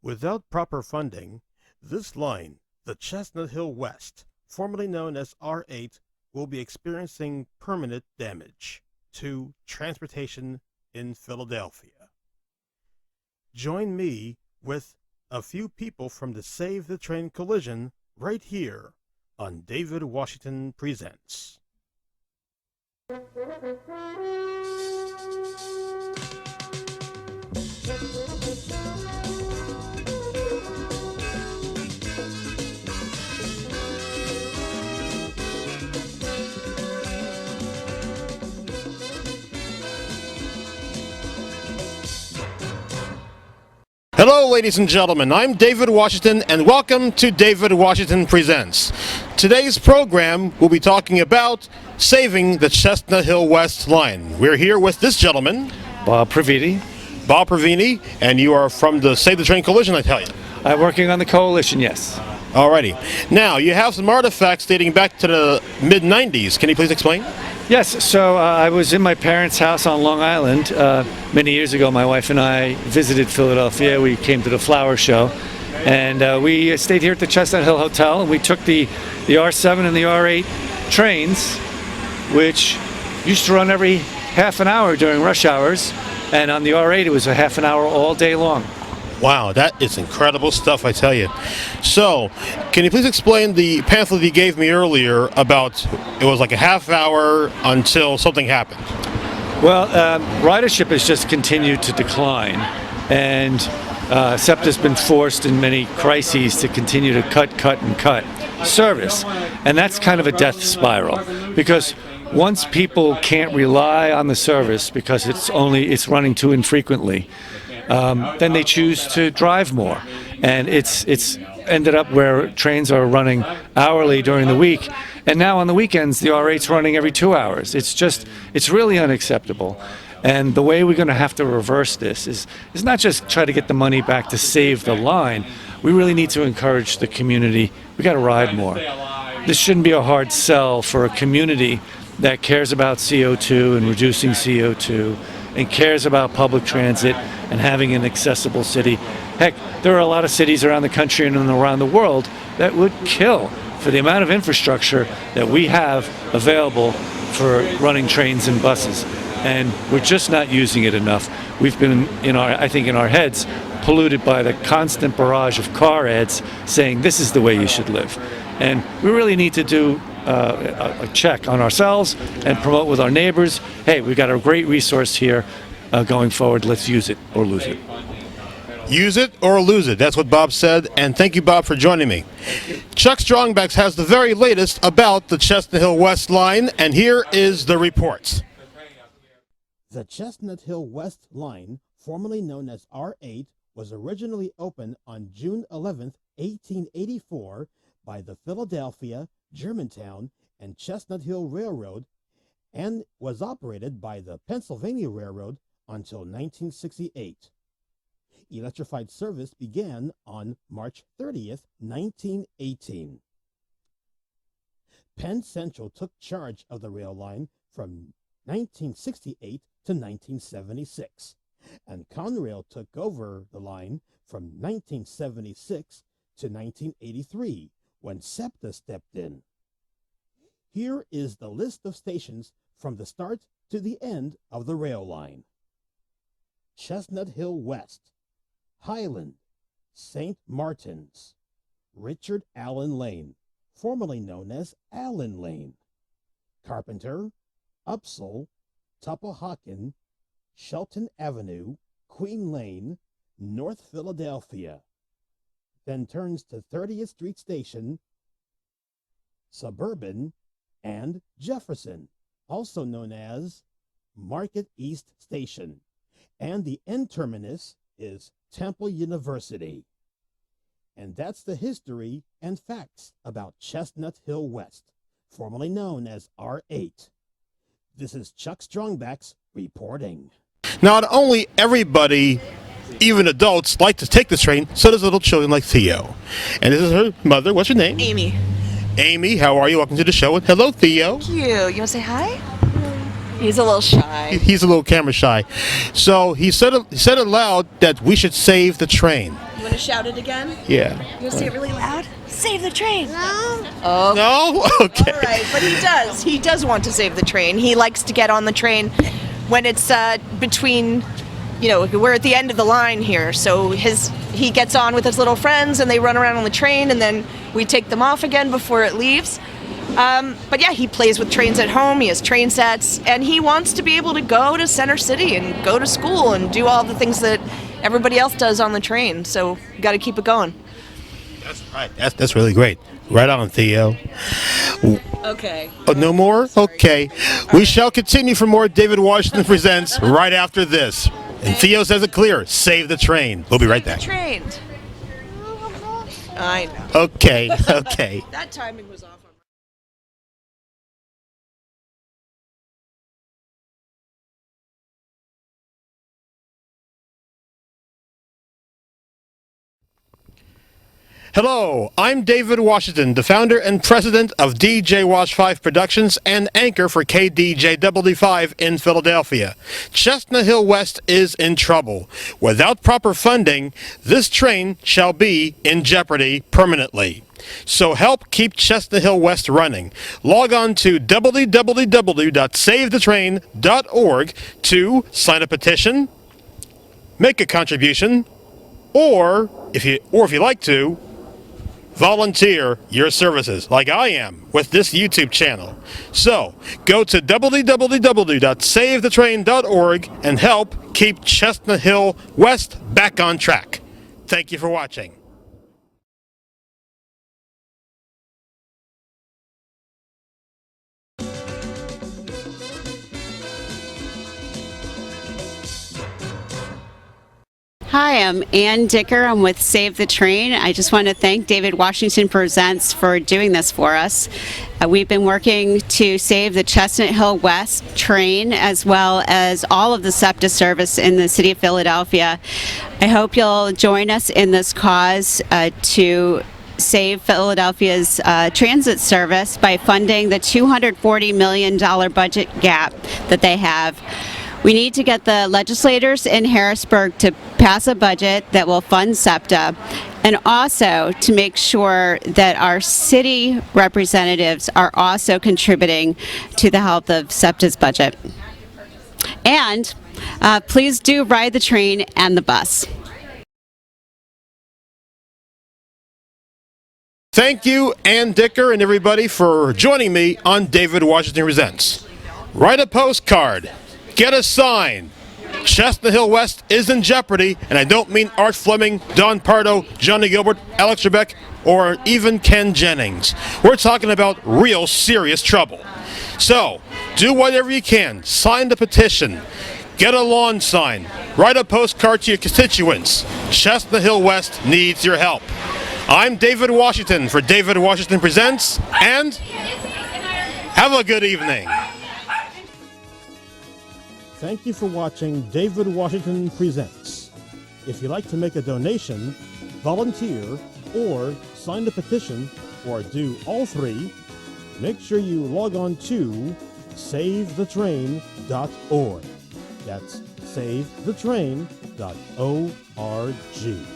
Without proper funding, this line, the Chestnut Hill West, formerly known as R8, will be experiencing permanent damage to transportation in Philadelphia. Join me with a few people from the Save the Train Collision right here on David Washington Presents. Hello, ladies and gentlemen. I'm David Washington, and welcome to David Washington Presents. Today's program will be talking about saving the Chestnut Hill West line. We're here with this gentleman, Bob Praviti. Bob Pravini, and you are from the Save the Train Collision, I tell you. I'm working on the coalition, yes. Alrighty. Now, you have some artifacts dating back to the mid-90s. Can you please explain? Yes, so I was in my parents' house on Long Island many years ago. My wife and I visited Philadelphia. We came to the flower show, and we stayed here at the Chestnut Hill Hotel, and we took the R7 and the R8 trains, which used to run every half an hour during rush hours, and on the R8 it was a half an hour all day long. Wow, that is incredible stuff, I tell you. So, can you please explain the pamphlet you gave me earlier about it was like a half hour until something happened? Well, ridership has just continued to decline, and SEPTA's been forced in many crises to continue to cut service. And that's kind of a death spiral, because once people can't rely on the service because it's running too infrequently, then they choose to drive more, and it's ended up where trains are running hourly during the week, and now on the weekends the R8's running every 2 hours. It's really unacceptable, and the way we're going to have to reverse this is not just try to get the money back to save the line. We really need to encourage the community. We got to ride more. This shouldn't be a hard sell for a community that cares about CO2 and reducing CO2 and cares about public transit and having an accessible city. Heck, there are a lot of cities around the country and around the world that would kill for the amount of infrastructure that we have available for running trains and buses. And we're just not using it enough. We've been, in our heads, polluted by the constant barrage of car ads saying this is the way you should live. And we really need to do a check on ourselves and promote with our neighbors. Hey, we've got a great resource here going forward. Let's use it or lose it. Use it or lose it. That's what Bob said, and thank you, Bob, for joining me. Chuck Strongbacks has the very latest about the Chestnut Hill West line, and here is the report. The Chestnut Hill West line, formerly known as R8, was originally opened on June 11, 1884, by the Philadelphia, Germantown, and Chestnut Hill Railroad, and was operated by the Pennsylvania Railroad until 1968. Electrified service began on March 30th, 1918. Penn Central took charge of the rail line from 1968 to 1976, and Conrail took over the line from 1976 to 1983, when SEPTA stepped in. Here is the list of stations from the start to the end of the rail line. Chestnut Hill West, Highland, St. Martin's, Richard Allen Lane, formerly known as Allen Lane, Carpenter, Upsall, Tupahawken, Shelton Avenue, Queen Lane, North Philadelphia, then turns to 30th Street Station, Suburban, and Jefferson, also known as Market East Station, and the end terminus is Temple University. And that's the history and facts about Chestnut Hill West, formerly known as R8. This is Chuck Strongbacks reporting. Not only everybody, even adults, like to take this train, so does little children like Theo. And this is her mother. What's your name? Amy. Amy, how are you? Welcome to the show. Hello, Theo. Thank you. You want to say hi? He's a little shy. He's a little camera shy. So he said it loud that we should save the train. You want to shout it again? Yeah. You want to say it really loud? Save the train. No. Oh. No? Okay. All right, but he does. He does want to save the train. He likes to get on the train when it's between, we're at the end of the line here. So he gets on with his little friends and they run around on the train and then we take them off again before it leaves. But yeah, he plays with trains at home. He has train sets and he wants to be able to go to Center City and go to school and do all the things that everybody else does on the train. So you got to keep it going. That's right. That's really great. Right on, Theo. Okay. Oh, no more? Okay. We shall continue for more David Washington Presents right after this. And Theo says it clear. Save the train. We'll be right back. Train. I know. Okay. Okay. That timing was off. Hello, I'm David Washington, the founder and president of DJ Wash 5 Productions and anchor for KDJWD5 in Philadelphia. Chestnut Hill West is in trouble. Without proper funding, this train shall be in jeopardy permanently. So help keep Chestnut Hill West running. Log on to www.savethetrain.org to sign a petition, make a contribution, or if you like to, volunteer your services, like I am with this YouTube channel. So, go to www.savethetrain.org and help keep Chestnut Hill West back on track. Thank you for watching. Hi, I'm Ann Dicker. I'm with Save the Train. I just want to thank David Washington Presents for doing this for us. We've been working to save the Chestnut Hill West train as well as all of the SEPTA service in the city of Philadelphia. I hope you'll join us in this cause to save Philadelphia's transit service by funding the $240 million budget gap that they have. We need to get the legislators in Harrisburg to pass a budget that will fund SEPTA, and also to make sure that our city representatives are also contributing to the health of SEPTA's budget. And please do ride the train and the bus. Thank you, Ann Dicker and everybody, for joining me on David Washington Presents. Write a postcard. Get a sign. Chestnut Hill West is in jeopardy, and I don't mean Art Fleming, Don Pardo, Johnny Gilbert, Alex Trebek, or even Ken Jennings. We're talking about real serious trouble. So, do whatever you can. Sign the petition. Get a lawn sign. Write a postcard to your constituents. Chestnut Hill West needs your help. I'm David Washington for David Washington Presents, and have a good evening. Thank you for watching David Washington Presents. If you'd like to make a donation, volunteer, or sign the petition, or do all three, make sure you log on to savethetrain.org. That's savethetrain.org.